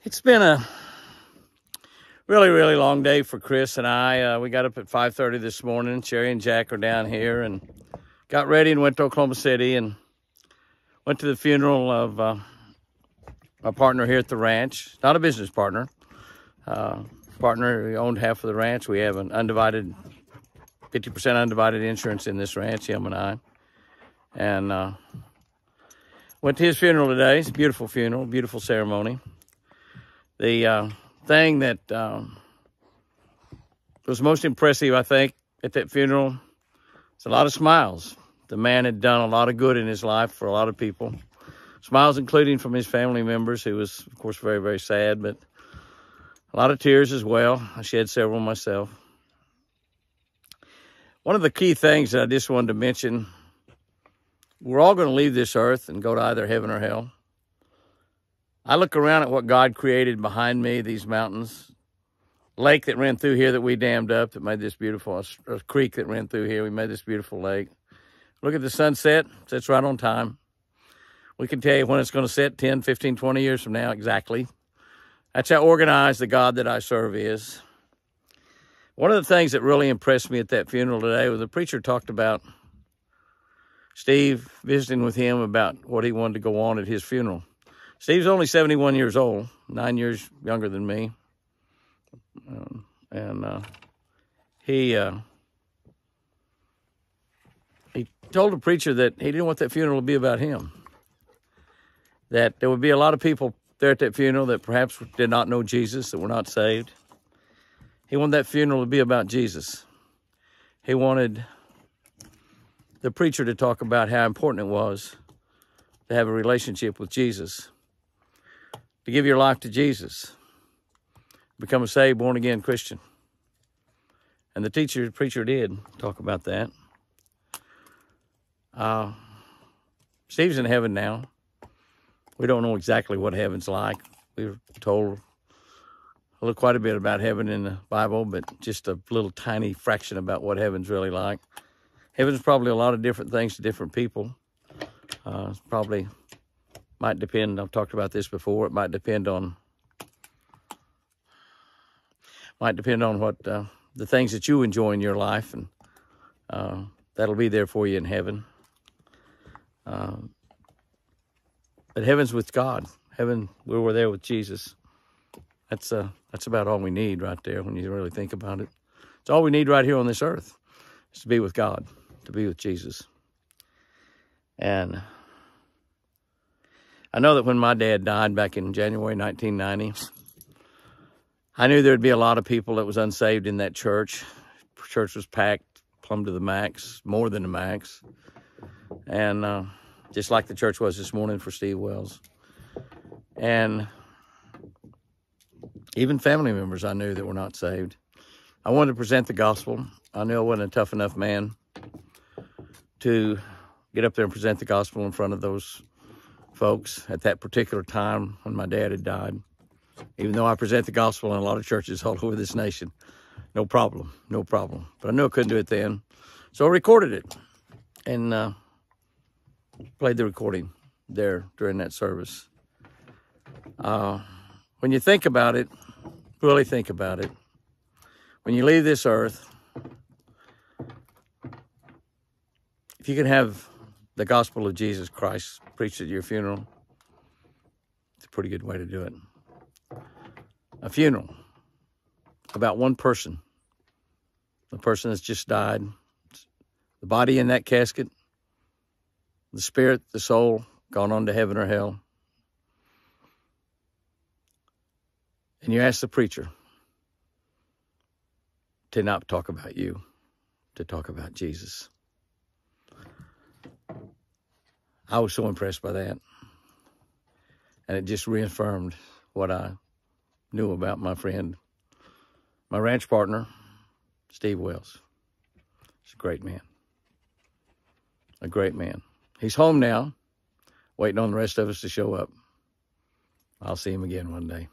It's been a really, really long day for Chris and I. We got up at 5:30 this morning. Sherry and Jack are down here and got ready and went to Oklahoma City and went to the funeral of my partner here at the ranch. Not a business partner. Partner who owned half of the ranch. We have an undivided, 50% undivided insurance in this ranch, him and I. And went to his funeral today. It's a beautiful funeral, beautiful ceremony. The thing that was most impressive, I think, at that funeral was a lot of smiles. The man had done a lot of good in his life for a lot of people. Smiles including from his family members, who was, of course, very, very sad, but a lot of tears as well. I shed several myself. One of the key things that I just wanted to mention, we're all going to leave this earth and go to either heaven or hell. I look around at what God created behind me, these mountains, lake that ran through here that we dammed up that made this beautiful, a creek that ran through here, we made this beautiful lake. Look at the sunset, sets right on time. We can tell you when it's going to set 10, 15, 20 years from now exactly. That's how organized the God that I serve is. One of the things that really impressed me at that funeral today was the preacher talked about Steve visiting with him about what he wanted to go on at his funeral. Steve's only 71 years old, 9 years younger than me. He told the preacher that he didn't want that funeral to be about him. That there would be a lot of people there at that funeral that perhaps did not know Jesus, that were not saved. He wanted that funeral to be about Jesus. He wanted the preacher to talk about how important it was to have a relationship with Jesus, to give your life to Jesus, become a saved, born-again Christian. And the preacher did talk about that. Steve's in heaven now. We don't know exactly what heaven's like. We were told quite a bit about heaven in the Bible, but just a little tiny fraction about what heaven's really like. Heaven's probably a lot of different things to different people. Probably might depend, I've talked about this before, it might depend on what the things that you enjoy in your life, and that'll be there for you in heaven. But heaven's with God. Heaven, where we're there with Jesus. That's about all we need right there when you really think about it. It's all we need right here on this earth, is to be with God, to be with Jesus. And I know that when my dad died back in January 1990, I knew there'd be a lot of people that was unsaved in that church. The church was packed plumb to the max, more than the max. And just like the church was this morning for Steve Wells. And even family members I knew that were not saved. I wanted to present the gospel. I knew I wasn't a tough enough man to get up there and present the gospel in front of those folks at that particular time when my dad had died. Even though I present the gospel in a lot of churches all over this nation. No problem, no problem. But I knew I couldn't do it then. So I recorded it and played the recording there during that service. When you think about it, really think about it, when you leave this earth, if you can have the gospel of Jesus Christ preached at your funeral, it's a pretty good way to do it. A funeral about one person, the person that's just died, the body in that casket, the spirit, the soul, gone on to heaven or hell. And you ask the preacher to not talk about you, to talk about Jesus. I was so impressed by that. And it just reaffirmed what I knew about my friend, my ranch partner, Steve Wells. He's a great man. A great man. He's home now, waiting on the rest of us to show up. I'll see him again one day.